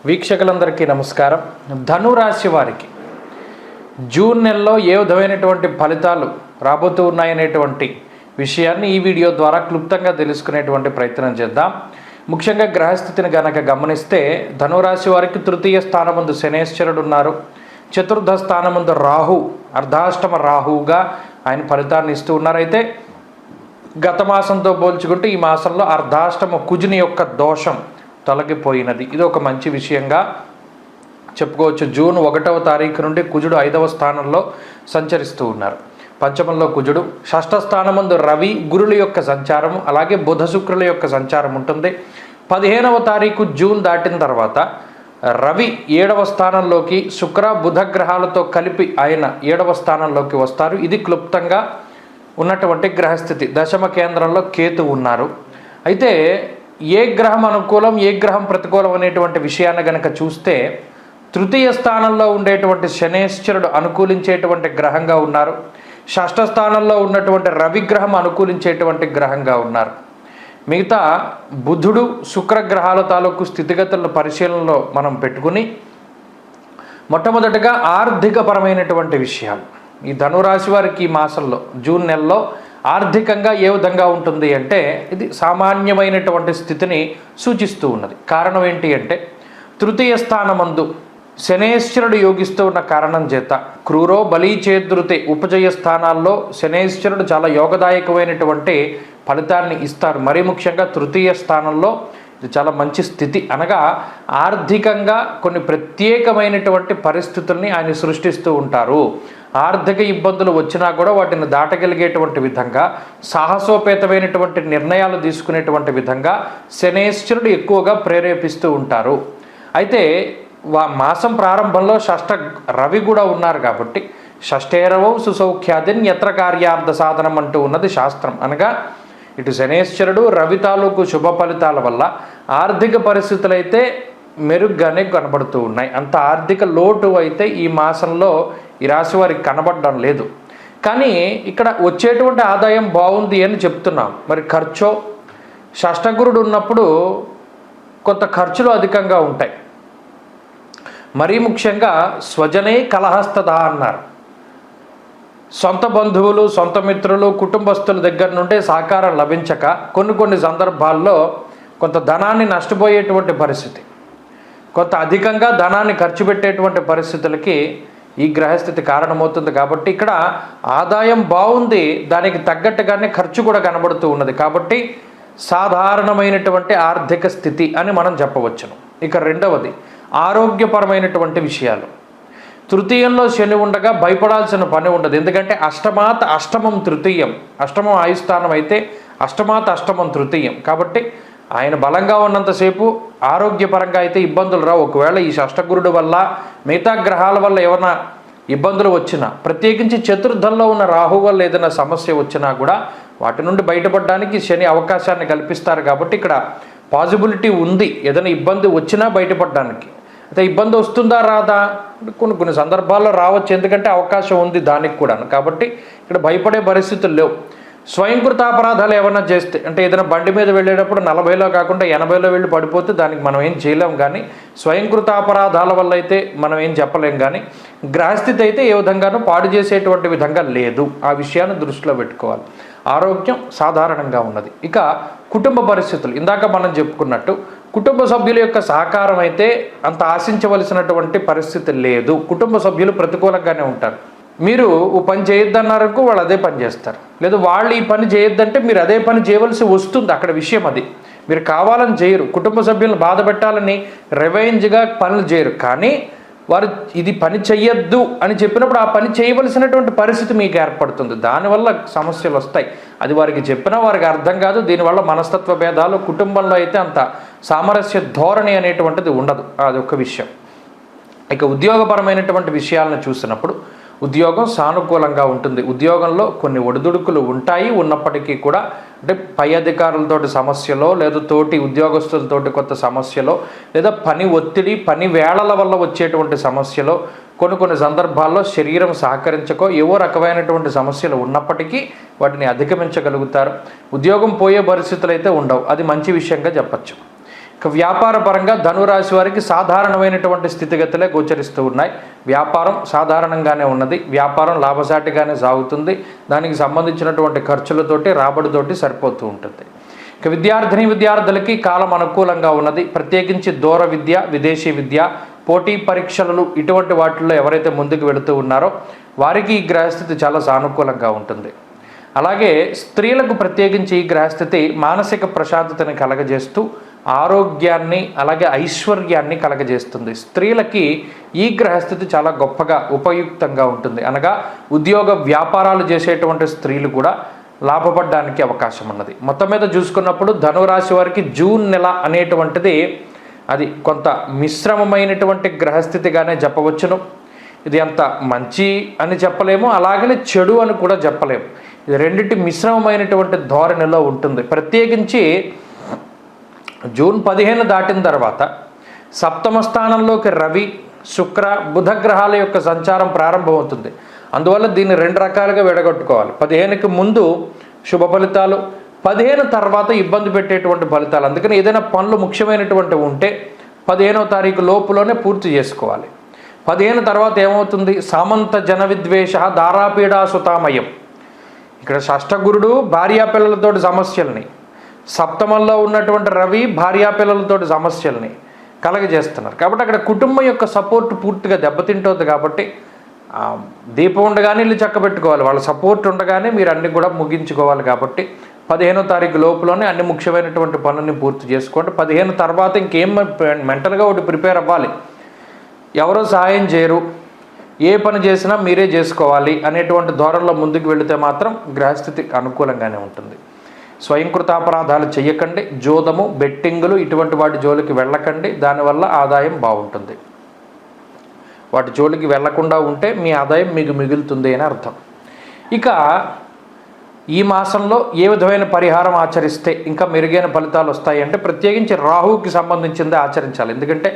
వీక్షకులందరికీ నమస్కారం. ధనురాశి వారికి జూన్ నెలలో ఏ విధమైనటువంటి ఫలితాలు రాబోతూ ఉన్నాయనేటువంటి విషయాన్ని ఈ వీడియో ద్వారా క్లుప్తంగా తెలుసుకునేటువంటి ప్రయత్నం చేద్దాం. ముఖ్యంగా గ్రహస్థితిని గనక గమనిస్తే ధనురాశి వారికి తృతీయ స్థానమందు శనేశ్వరుడు ఉన్నారు. చతుర్థ స్థానమందు రాహు, అర్ధాష్టమ రాహువుగా ఆయన ఫలితాన్ని ఇస్తూ ఉన్నారు. అయితే గత మాసంతో పోల్చుకుంటే ఈ మాసంలో అర్ధాష్టమ కుజుని యొక్క దోషం తొలగిపోయినది. ఇది ఒక మంచి విషయంగా చెప్పుకోవచ్చు. జూన్ 1వ తారీఖు నుండి కుజుడు 5వ స్థానంలో సంచరిస్తూ ఉన్నారు. పంచమంలో కుజుడు, షష్ఠ స్థానమందు రవి, గురుల యొక్క సంచారము, అలాగే బుధ శుక్రుల యొక్క సంచారం ఉంటుంది. 15వ తారీఖు జూన్ దాటిన తర్వాత రవి 7వ స్థానంలోకి, శుక్ర బుధ గ్రహాలతో కలిపి ఆయన 7వ స్థానంలోకి వస్తారు. ఇది క్లుప్తంగా ఉన్నటువంటి గ్రహస్థితి. దశమ కేంద్రంలో కేతు ఉన్నారు. అయితే ఏ గ్రహం అనుకూలం, ఏ గ్రహం ప్రతికూలం అనేటువంటి విషయాన్ని గనక చూస్తే తృతీయ స్థానంలో ఉండేటువంటి శనేశ్వరుడు అనుకూలించేటువంటి గ్రహంగా ఉన్నారు. షష్ఠ స్థానంలో ఉన్నటువంటి రవిగ్రహం అనుకూలించేటువంటి గ్రహంగా ఉన్నారు. మిగతా బుధుడు శుక్రగ్రహాల తాలూకు స్థితిగతులను పరిశీలనలో మనం పెట్టుకుని మొట్టమొదటిగా ఆర్థికపరమైనటువంటి విషయాలు ఈ ధనురాశి వారికి ఈ మాసంలో జూన్ నెలలో ఆర్థికంగా ఏ విధంగా ఉంటుంది అంటే ఇది సామాన్యమైనటువంటి స్థితిని సూచిస్తూ ఉన్నది. కారణం ఏంటి అంటే తృతీయ స్థానమందు శనేశ్వరుడు యోగిస్తూ ఉన్న కారణం చేత క్రూరో బలి చేదృతే ఉపజయ స్థానాల్లో శనేశ్వరుడు చాలా యోగదాయకమైనటువంటి ఫలితాన్ని ఇస్తారు. మరీ ముఖ్యంగా తృతీయ స్థానంలో ఇది చాలా మంచి స్థితి. అనగా ఆర్థికంగా కొన్ని ప్రత్యేకమైనటువంటి పరిస్థితుల్ని ఆయన సృష్టిస్తూ ఉంటారు. ఆర్థిక ఇబ్బందులు వచ్చినా కూడా వాటిని దాటగలిగేటువంటి విధంగా, సాహసోపేతమైనటువంటి నిర్ణయాలు తీసుకునేటువంటి విధంగా శనేశ్వరుడు ఎక్కువగా ప్రేరేపిస్తూ ఉంటారు. అయితే మాసం ప్రారంభంలో షష్ఠ రవి కూడా ఉన్నారు కాబట్టి షష్ఠేరవం సుసౌఖ్యాదిన్ యత్ర కార్యార్థ సాధనం అంటూ ఉన్నది శాస్త్రం. అనగా ఇటు శనేశ్వరుడు రవి తాలూకు శుభ ఫలితాల వల్ల ఆర్థిక పరిస్థితులు అయితే మెరుగ్గానే కనబడుతూ ఉన్నాయి. అంత ఆర్థిక లోటు అయితే ఈ మాసంలో ఈ రాశి వారికి కనబడడం లేదు. కానీ ఇక్కడ వచ్చేటువంటి ఆదాయం బాగుంది అని చెప్తున్నాం. మరి ఖర్చు షష్ఠగురుడు ఉన్నప్పుడు కొంత ఖర్చులు అధికంగా ఉంటాయి. మరీ ముఖ్యంగా స్వజనే కలహస్తద అన్నారు. సొంత బంధువులు, సొంత మిత్రులు, కుటుంబస్తుల దగ్గర నుండి సహకారం లభించక కొన్ని సందర్భాల్లో కొంత ధనాన్ని నష్టపోయేటువంటి పరిస్థితి, కొంత అధికంగా ధనాన్ని ఖర్చు పెట్టేటువంటి పరిస్థితులకి ఈ గ్రహస్థితి కారణమవుతుంది. కాబట్టి ఇక్కడ ఆదాయం బాగుంది, దానికి తగ్గట్టుగానే ఖర్చు కూడా కనబడుతూ ఉన్నది. కాబట్టి సాధారణమైనటువంటి ఆర్థిక స్థితి అని మనం చెప్పవచ్చును. ఇక రెండవది ఆరోగ్యపరమైనటువంటి విషయాలు. తృతీయంలో శని ఉండగా భయపడాల్సిన పని ఉండదు. ఎందుకంటే అష్టమాత్ అష్టమం తృతీయం, అష్టమం ఆయుస్థానం అయితే అష్టమాత్ అష్టమం తృతీయం. కాబట్టి ఆయన బలంగా ఉన్నంతసేపు ఆరోగ్యపరంగా అయితే ఇబ్బందులు రావు. ఒకవేళ ఈ షష్ఠగురుడు వల్ల మిగతా గ్రహాల వల్ల ఏమైనా ఇబ్బందులు వచ్చినా, ప్రత్యేకించి చతుర్థంలో ఉన్న రాహు వల్ల ఏదైనా సమస్య వచ్చినా కూడా వాటి నుండి బయటపడడానికి శని అవకాశాన్ని కల్పిస్తారు. కాబట్టి ఇక్కడ పాజిబిలిటీ ఉంది ఏదైనా ఇబ్బంది వచ్చినా బయటపడడానికి. అయితే ఇబ్బంది వస్తుందా రాదా కొన్ని సందర్భాల్లో రావచ్చు, ఎందుకంటే అవకాశం ఉంది దానికి కూడా. కాబట్టి ఇక్కడ భయపడే పరిస్థితులు లేవు. స్వయంకృత అపరాధాలు ఏమైనా చేస్తే, అంటే ఏదైనా బండి మీద వెళ్ళేటప్పుడు 40లో కాకుండా 80లో వెళ్ళి పడిపోతే దానికి మనం ఏం చేయలేం. కానీ స్వయంకృత అపరాధాల వల్ల అయితే మనం ఏం చెప్పలేం. కానీ గ్రహస్థితి అయితే ఏ విధంగానూ పాడు చేసేటువంటి విధంగా లేదు. ఆ విషయాన్ని దృష్టిలో పెట్టుకోవాలి. ఆరోగ్యం సాధారణంగా ఉన్నది. ఇక కుటుంబ పరిస్థితులు ఇందాక మనం చెప్పుకున్నట్టు కుటుంబ సభ్యుల యొక్క సహకారం అయితే అంత ఆశించవలసినటువంటి పరిస్థితి లేదు. కుటుంబ సభ్యులు ప్రతికూలంగానే ఉంటారు. మీరు ఓ పని చేయొద్దన్నారనుకో వాళ్ళు అదే పని చేస్తారు, లేదా వాళ్ళు ఈ పని చేయొద్దంటే మీరు అదే పని చేయవలసి వస్తుంది. అక్కడ విషయం అది. మీరు కావాలని చేయరు, కుటుంబ సభ్యులను బాధ పెట్టాలని రివెంజ్గా పనులు చేయరు. కానీ వారు ఇది పని చెయ్యొద్దు అని చెప్పినప్పుడు ఆ పని చేయవలసినటువంటి పరిస్థితి మీకు ఏర్పడుతుంది. దానివల్ల సమస్యలు వస్తాయి. అది వారికి చెప్పినా వారికి అర్థం కాదు. దీనివల్ల మనస్తత్వ భేదాలు, కుటుంబంలో అయితే అంత సామరస్య ధోరణి అనేటువంటిది ఉండదు. అది ఒక విషయం. ఇక ఉద్యోగపరమైనటువంటి విషయాలను చూసినప్పుడు ఉద్యోగం సానుకూలంగా ఉంటుంది. ఉద్యోగంలో కొన్ని ఒడిదుడుకులు ఉంటాయి. ఉన్నప్పటికీ కూడా అంటే పై అధికారులతోటి సమస్యలో, లేదా తోటి ఉద్యోగస్తులతోటి కొత్త సమస్యలో, లేదా పని ఒత్తిడి, పని వేళల వల్ల వచ్చేటువంటి సమస్యలో, కొన్ని సందర్భాల్లో శరీరం సహకరించకో ఏవో రకమైనటువంటి సమస్యలు ఉన్నప్పటికీ వాటిని అధిగమించగలుగుతారు. ఉద్యోగం పోయే పరిస్థితులు అయితే ఉండవు. అది మంచి విషయంగా చెప్పచ్చు. ఇక వ్యాపార పరంగా ధనురాశి వారికి సాధారణమైనటువంటి స్థితిగతులే గోచరిస్తూ ఉన్నాయి. వ్యాపారం సాధారణంగానే ఉన్నది. వ్యాపారం లాభసాటిగానే సాగుతుంది. దానికి సంబంధించినటువంటి ఖర్చులతోటి రాబడితోటి సరిపోతూ ఉంటుంది. ఇక విద్యార్థులకి కాలం అనుకూలంగా ఉన్నది. ప్రత్యేకించి దూర విద్య, విదేశీ విద్య, పోటీ పరీక్షలు ఇటువంటి వాటిల్లో ఎవరైతే ముందుకు వెళుతూ ఉన్నారో వారికి ఈ గ్రహస్థితి చాలా సానుకూలంగా ఉంటుంది. అలాగే స్త్రీలకు ప్రత్యేకించి ఈ గ్రహస్థితి మానసిక ప్రశాంతతని కలగజేస్తూ ఆరోగ్యాన్ని అలాగే ఐశ్వర్యాన్ని కలగజేస్తుంది. స్త్రీలకి ఈ గ్రహస్థితి చాలా గొప్పగా ఉపయుక్తంగా ఉంటుంది. అనగా ఉద్యోగ వ్యాపారాలు చేసేటువంటి స్త్రీలు కూడా లాభపడడానికి అవకాశం ఉన్నది. మొత్తం మీద చూసుకున్నప్పుడు ధనురాశి వారికి జూన్ నెల అనేటువంటిది అది కొంత మిశ్రమమైనటువంటి గ్రహస్థితిగానే చెప్పవచ్చును. ఇది అంత మంచి అని చెప్పలేము, అలాగనే చెడు అని కూడా చెప్పలేము. ఇది రెండింటి మిశ్రమమైనటువంటి ధోరణిలో ఉంటుంది. ప్రత్యేకించి జూన్ 15 దాటిన తర్వాత సప్తమ స్థానంలోకి రవి, శుక్ర, బుధ గ్రహాల యొక్క సంచారం ప్రారంభమవుతుంది. అందువల్ల దీన్ని 2 రకాలుగా విడగొట్టుకోవాలి. 15కి ముందు శుభ ఫలితాలు, 15 తర్వాత ఇబ్బంది పెట్టేటువంటి ఫలితాలు. అందుకని ఏదైనా పనులు ముఖ్యమైనటువంటి ఉంటే 15వ తారీఖు లోపులోనే పూర్తి చేసుకోవాలి. 15 తర్వాత ఏమవుతుంది? సామంత జన విద్వేష దారాపీడా సుతామయం. ఇక్కడ షష్ఠగురుడు భార్యాపిల్లలతోటి సమస్యల్ని, సప్తమంలో ఉన్నటువంటి రవి భార్యాపిల్లలతోటి సమస్యల్ని కలగజేస్తున్నారు. కాబట్టి అక్కడ కుటుంబం యొక్క సపోర్ట్ పూర్తిగా దెబ్బతింటుంది. కాబట్టి దీపం ఉండగానే ఇల్లు చక్కబెట్టుకోవాలి, వాళ్ళ సపోర్ట్ ఉండగానే మీరు అన్ని కూడా ముగించుకోవాలి. కాబట్టి 15వ తారీఖు లోపులోనే అన్ని ముఖ్యమైనటువంటి పనుల్ని పూర్తి చేసుకోండి. 15 తర్వాత ఇంకేం మెంటల్గా ఒకటి ప్రిపేర్ అవ్వాలి. ఎవరో సహాయం చేయరు, ఏ పని చేసినా మీరే చేసుకోవాలి అనేటువంటి ధోరణిలో ముందుకు వెళితే మాత్రం గ్రహస్థితి అనుకూలంగానే ఉంటుంది. స్వయంకృతాపరాధాలు చేయకండి. జోదము, బెట్టింగులు ఇటువంటి వాటి జోలికి వెళ్ళకండి. దానివల్ల ఆదాయం బాగుంటుంది. వాటి జోలికి వెళ్లకుండా ఉంటే మీ ఆదాయం మీకు మిగులుతుంది అని అర్థం. ఇక ఈ మాసంలో ఏ విధమైన పరిహారం ఆచరిస్తే ఇంకా మెరుగైన ఫలితాలు వస్తాయి అంటే ప్రత్యేకించి రాహుకి సంబంధించిందే ఆచరించాలి. ఎందుకంటే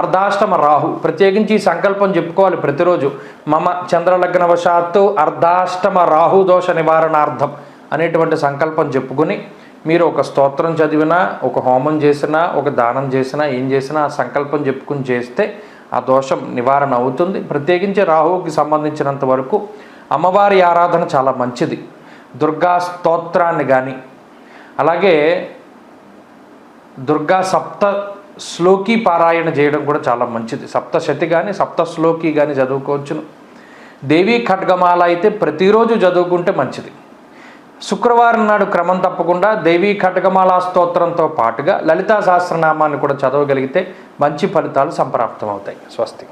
అర్ధాష్టమ రాహు. ప్రత్యేకించి ఈ సంకల్పం చెప్పుకోవాలి ప్రతిరోజు. మమ చంద్రలగ్నవశాత్తు అర్ధాష్టమ రాహు దోష నివారణార్థం అనేటువంటి సంకల్పం చెప్పుకొని మీరు ఒక స్తోత్రం చదివినా, ఒక హోమం చేసినా, ఒక దానం చేసినా, ఏం చేసినా ఆ సంకల్పం చెప్పుకుని చేస్తే ఆ దోషం నివారణ అవుతుంది. ప్రత్యేకించి రాహువుకి సంబంధించినంత వరకు అమ్మవారి ఆరాధన చాలా మంచిది. దుర్గా స్తోత్రాన్ని కానీ అలాగే దుర్గా సప్త శ్లోకి పారాయణ చేయడం కూడా చాలా మంచిది. సప్తశతి కానీ సప్తశ్లోకి కానీ చదువుకోవచ్చును. దేవీ ఖడ్గమాల అయితే ప్రతిరోజు చదువుకుంటే మంచిది. శుక్రవారం నాడు క్రమం తప్పకుండా దేవీ ఖడ్గమాలా స్తోత్రంతో పాటుగా లలితా సహస్రనామాన్ని కూడా చదవగలిగితే మంచి ఫలితాలు సంప్రాప్తమవుతాయి. స్వస్తి.